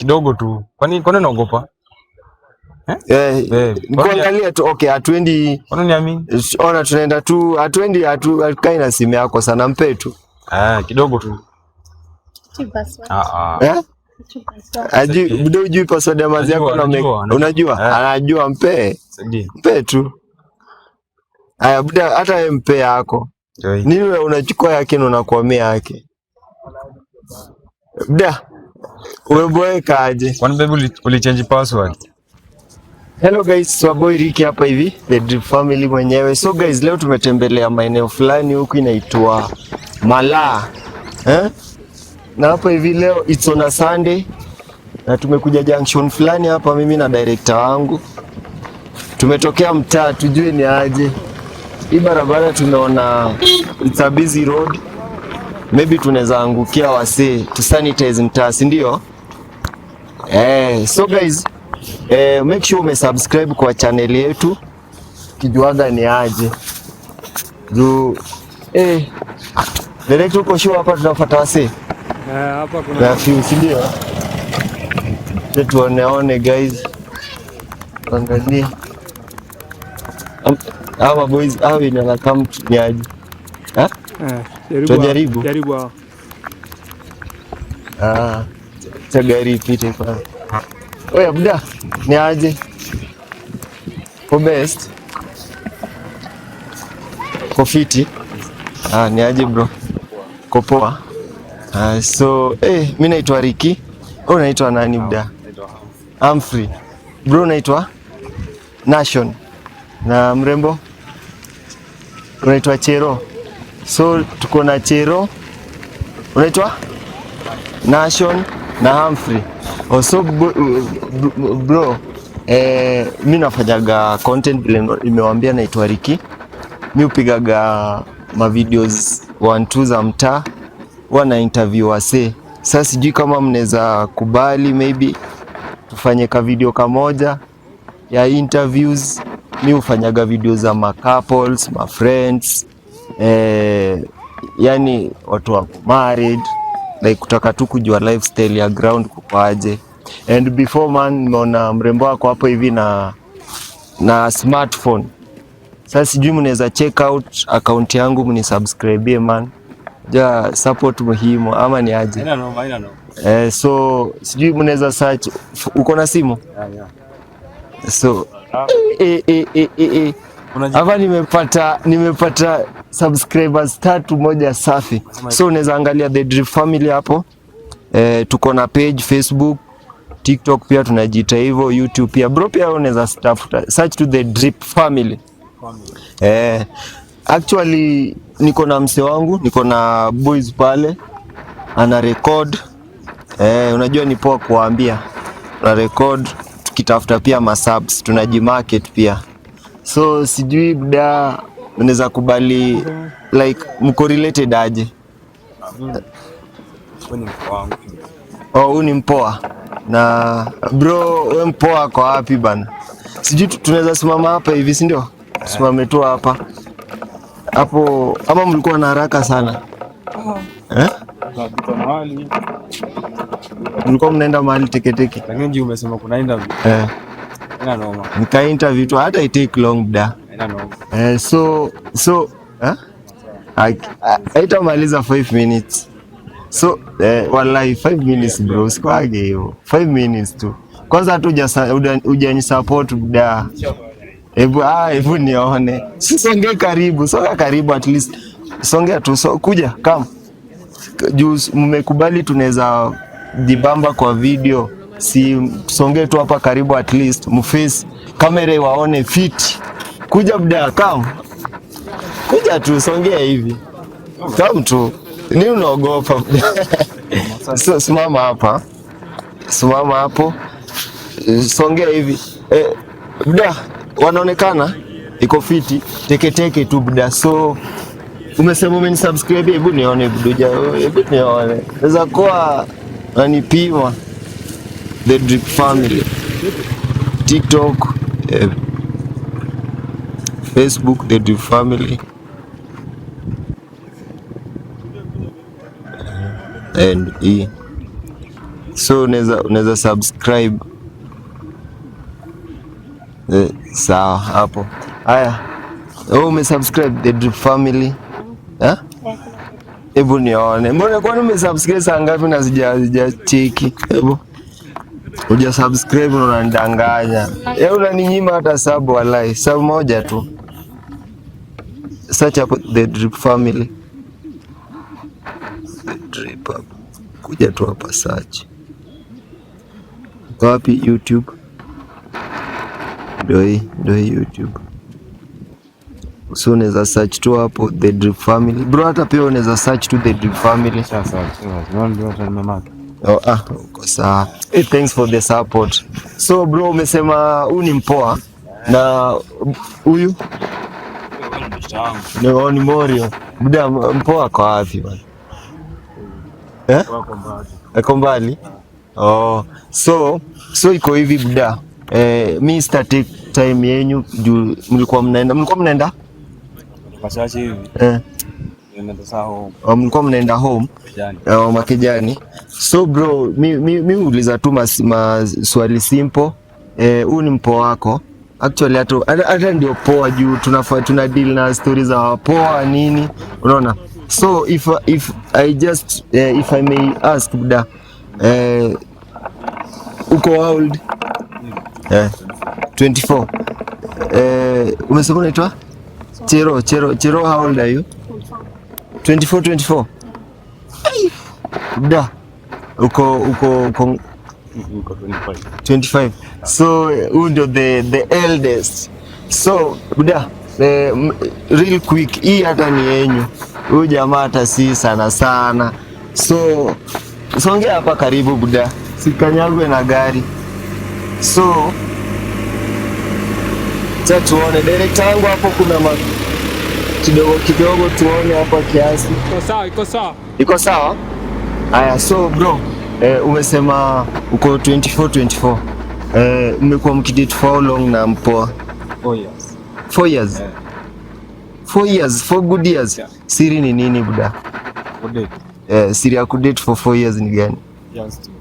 Kidogo tu. Kwani naogopa? Kuangalia tu okay, hatuendi. Unaniamini? Ona tunaenda tu, hatuendi hatukai na simu yako sana, mpe tu. Kidogo tu. Hujui password ya mazi yako na unajua? Anajua, mpe. Mpe tu. Haya buda, hata wewe mpe yako. Nini wewe unachukua yake na unakwamia yake? Buda, umeboeka aje? Kwani baby ulichange password? Hello guys, so boy Ricky hapa hivi, the Drip Family mwenyewe. So guys, leo tumetembelea maeneo fulani huku inaitwa Malaa. Na hapa hivi leo it's on a Sunday. Na tumekuja junction fulani hapa mimi na director wangu. Tumetokea mtaa tujue ni aje. Hii barabara tunaona it's a busy road. Maybe tunaweza angukia wasee to sanitize mtaa, si ndio? So guys, make sure umesubscribe kwa channel yetu kijuaga ni aje. Direct uko show hapa tunafuata wasee. Hapa kuna na few, si ndio? Tuone guys. Angalia. Hawa boys hao ina kama ni aje. Jaribu. Gari ipite kwa. Oya buda, ni aje? Kwa best. Kwa fiti. Ni aje bro? Kwa poa. So, mimi naitwa Ricky. Wewe unaitwa nani buda? Humphrey. Bro unaitwa Nation. Na mrembo unaitwa Chero. So tuko na Chero. Unaitwa Nation na Humphrey. So bro, mimi nafanyaga content vile nimewambia, naitwa Ricky. Mimi upigaga ma videos 1-2 za mtaa, wana interview wase. Sasa sijui kama mnaweza kubali maybe tufanye ka video kamoja ya interviews. Mimi ufanyaga videos za ma couples, ma friends, yani watu wa married, like kutaka tu kujua lifestyle ya ground kukoaje. And before man, nimeona mrembo wako hapo hivi na smartphone. Sasa sijui mnaweza check out account yangu mnisubscribe man. Support muhimu ama ni aje? So sijui mnaweza search, uko na simu? So hapa nimepata subscribers 3 moja safi. So unaweza angalia The Drip Family hapo. Tuko na page Facebook, TikTok pia tunajiita hivyo, YouTube pia. Bro pia unaweza search to The Drip Family. Actually niko na mse wangu, niko na boys pale ana record. Unajua ni poa kuambia. Na record tukitafuta pia masubs, tunajimarket pia. So sijui buda unaweza kubali like mko related aje? Huyu ni mpoa. Na bro wewe mpoa kwa wapi bana? Sijui tunaweza simama hapa hivi, si ndio? Simame tu hapa. Hapo ama mlikuwa na haraka sana? Mlikuwa mnaenda mahali teketeke? Lakini umesema kuna interview. Ina noma. Nika interview tu hata it take long da. Ina noma. So haitamaliza 5 minutes. So wallahi 5 minutes bro, sikwage hiyo. 5 minutes tu. Kwanza tu hujani support da. Hebu nione. Songe karibu, songa karibu at least. Songea tu, kuja, come. Juu mmekubali tunaweza jibamba kwa video. Si songe tu hapa karibu at least. Mface kamera waone fit. Kuja buda, come. Kuja tu, songea hivi. Come tu. Ni unaogopa. So simama hapa. Simama hapo. Songea hivi. Buda, wanaonekana iko fiti, teke tu buda. So umesema umenisubscribe, hebu nione buduja, hebu nione. Naweza kuwa nanipima. The Drip Family, TikTok, Facebook, The Drip Family, and So unaweza subscribe. Sawa hapo. Haya. Wewe umesubscribe The Drip Family? Hebu nione. Mbona kwani umesubscribe saa ngapi na sijacheki? Hebu. Hujasubscribe na unanidanganya. Unaninyima hata sub wallahi. Sub moja tu. Search hapo The Drip Family. The Drip. Kuja tu hapa search. Wapi? YouTube. Ndio hii YouTube. So unaweza search tu hapo The Drip Family. Bro, hata pia unaweza search tu The Drip Family. Sasa uko sawa. Thanks for the support. So bro, umesema huyu ni mpoa na huyu ni Morio. Buda, mpoa kwa wapi bwana? Ako mbali. So iko hivi buda. Mi take time yenyu juu mlikuwa mnaenda Machache hivi. Nenda home. Mlikuwa mnaenda home Makejani. So bro, mi uuliza tu swali simple. Huu ni mpoa wako. Actually hata ndio poa juu tuna deal na stories za poa nini. Unaona? So if I may ask buda, uko old? 24. Umesema unaitwa Chero, how old are you? 24. Buda, uko 25. So who ndio the eldest? So buda, real quick, hii hata ni yenyu. Huyu jamaa hata si sana. So songea hapa karibu buda, sikanyagwe na gari. So tuone director wangu hapo, kuna kidogo tuone hapa kiasi. Iko sawa. Haya, so bro, umesema uko 24. Mmekuwa mkidate for how long na mpoa? 4 years. 4 years? 4 years, 4 good years. Yeah. Siri ni nini buda? Kudate. Siri ya kudate for 4 years ni gani? Just to be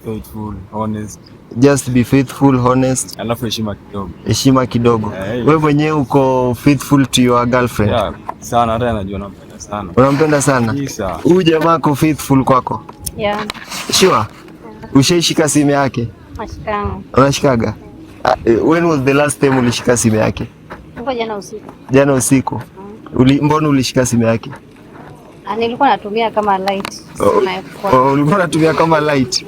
faithful, honest. Just be faithful, honest. Alafu heshima kidogo. Heshima kidogo. Wewe mwenyewe uko faithful to your girlfriend? Yeah, sana, hata anajua nampenda sana. Unampenda sana? Huyu jamaa ako faithful kwako? Yeah. Sure? Ushaishika simu yake? Nashikanga. Unashikaga? When was the last time ulishika simu yake? Jana usiku. Jana usiku? Mbona ulishika simu yake? Nilikuwa natumia kama light. Ulikuwa natumia kama light?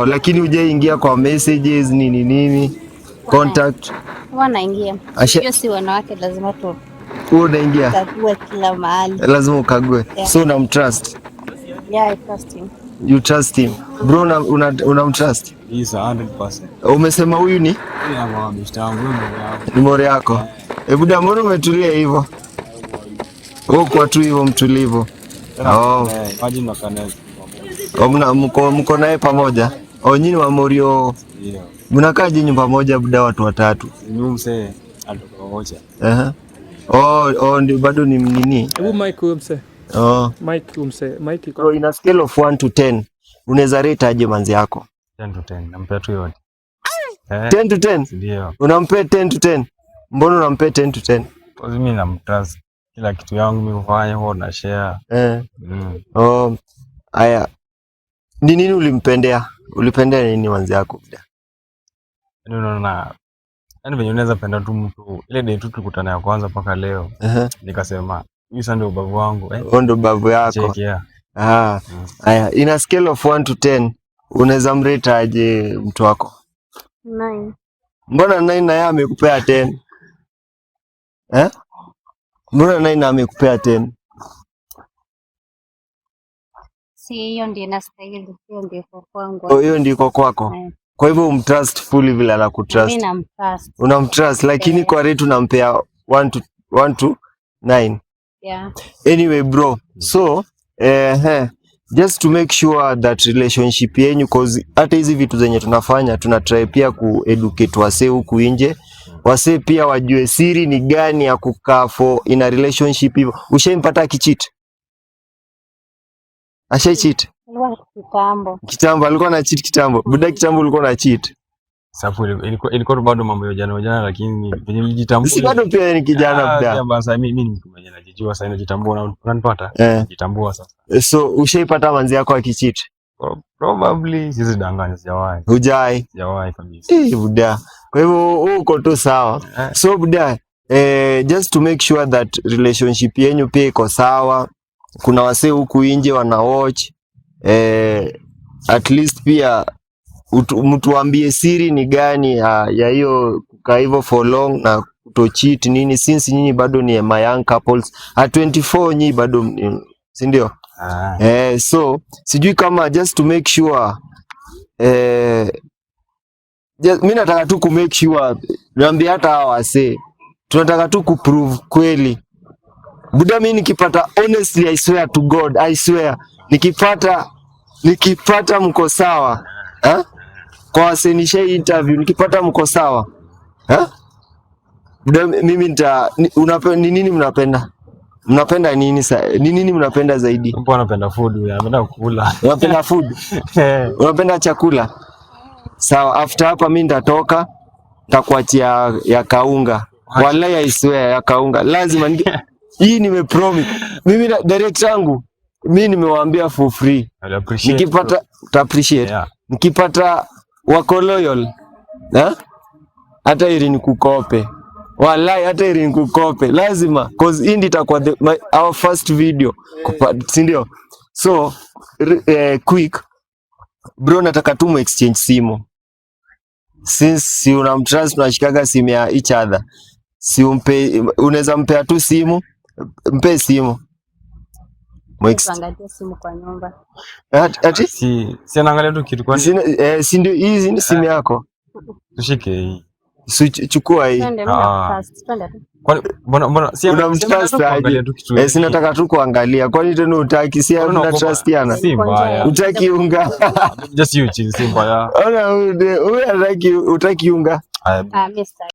Lakini hujaingia kwa messages nini contact? Wanaingia. Hiyo si wanawake, lazima tu. Unaingia? Ukague kila mahali. Lazima ukague. Yeah. So unamtrust? Yeah, I trust him. You trust him? Bro, unamtrust? Yes, 100%. Umesema huyu ni? Ni mori yako. Buda, mbona umetulia hivyo? Kwa tu hivyo mtulivu. Imagine na connect. Mko naye pamoja? Nyinyi wa Morio. Yeah. Mnakaa nyumba pamoja buda, watu watatu. Mse atoka pamoja. Ndio bado ni nini? Hebu Mike umse. Mike iko in a scale of 1 to 10. Unaweza rate aje manzi yako? 10 to 10. Nampea tu yote. 10 to 10? Ndio. Unampea 10 to 10? Mbona unampea 10 to 10? Kwa sababu mimi namtrust. Kila kitu yangu mimi hufanya huwa na share. Aya. Ni nini ulimpendea? Ulipendea nini manzi yako buda? Unaona, venye unaweza penda tu mtu ile day tu tukutana ya kwanza mpaka leo. Nikasema mimi sasa ndio babu wangu. Ndio babu yako. Aya, in a scale of 1 to 10 unaweza mrate aje mtu wako? 9. Mbona 9 na yeye amekupea 10? Mbona 9 na amekupea 10? Si hiyo ndio inastahili, hiyo ndio kwa kwangu. Hiyo ndio kwa kwako. Kwa hivyo umtrust fully vile anakutrust. Mimi namtrust. Unamtrust, lakini kwa rate unampea 1 to 9. Yeah. Anyway bro, so just to make sure that relationship yenyu, cause hata hizi vitu zenye tunafanya tunatry pia kueducate wasee huku nje. Wasee pia wajue siri ni gani ya kukaa for in a relationship hivyo. Ushaimpata akicheat? Ashai cheat? Kitambo alikuwa na cheat kitambo. Buda kitambo ulikuwa na cheat. Safu ilikuwa bado mambo ya jana lakini venye nilijitambua. Si bado pia ni kijana buda. Ya basi mimi ni mtu mwenye najijua sasa najitambua unanipata? Najitambua sasa. So ushaipata manzi yako akicheat? Probably siwezi danganya sijawahi. Hujai? Sijawahi kabisa. Buda. Kwa hivyo uko tu sawa. So buda, just to make sure that relationship yenu pia iko sawa. Kuna wasee huku nje wana watch. At least pia mtuambie siri ni gani ya hiyo kukaa hivyo for long na kutocheat nini, since nyinyi bado ni my young couples at 24 nyinyi bado si ndio? So sijui kama just to make sure mimi nataka tu ku make sure niambie hata hawa wasee tunataka tu ku prove kweli. Buda mimi nikipata, honestly I swear to God, I swear nikipata mko sawa kwa wasenisha interview nikipata mko sawa buda mimi ni nini mnapenda? Mnapenda nini ni nini mnapenda zaidi? Mpo anapenda food, anapenda kukula. Unapenda food? Unapenda chakula? Sawa, after hapa mimi nitatoka nitakuachia ya kaunga. Wallahi I swear ya kaunga. Lazima hii nimepromise. Mimi na director yangu mimi nimewaambia for free. Nikipata appreciate. Nikipata wako loyal. Hata ili nikukope. Wallahi hata ili nikukope. Lazima cause hii itakuwa our first video. Si ndio? So quick bro, nataka tu exchange simu. Since si unamtrust unashikaga simu ya each other. Si unaweza mpea tu simu, mpe simu. Tuangalie simu kwa nyumba. Ati si anaangalia tu kitu kwa nini? Si ndio hizi ni simu yako. Tushike hii. Chukua hii. Kwani mbona si unamtrust? Si nataka tu kuangalia. Kwani tena utaki si una trustiana? Si mbaya. Utaki unga. Just you chill, si mbaya. Ona wewe utaki unga. Mr.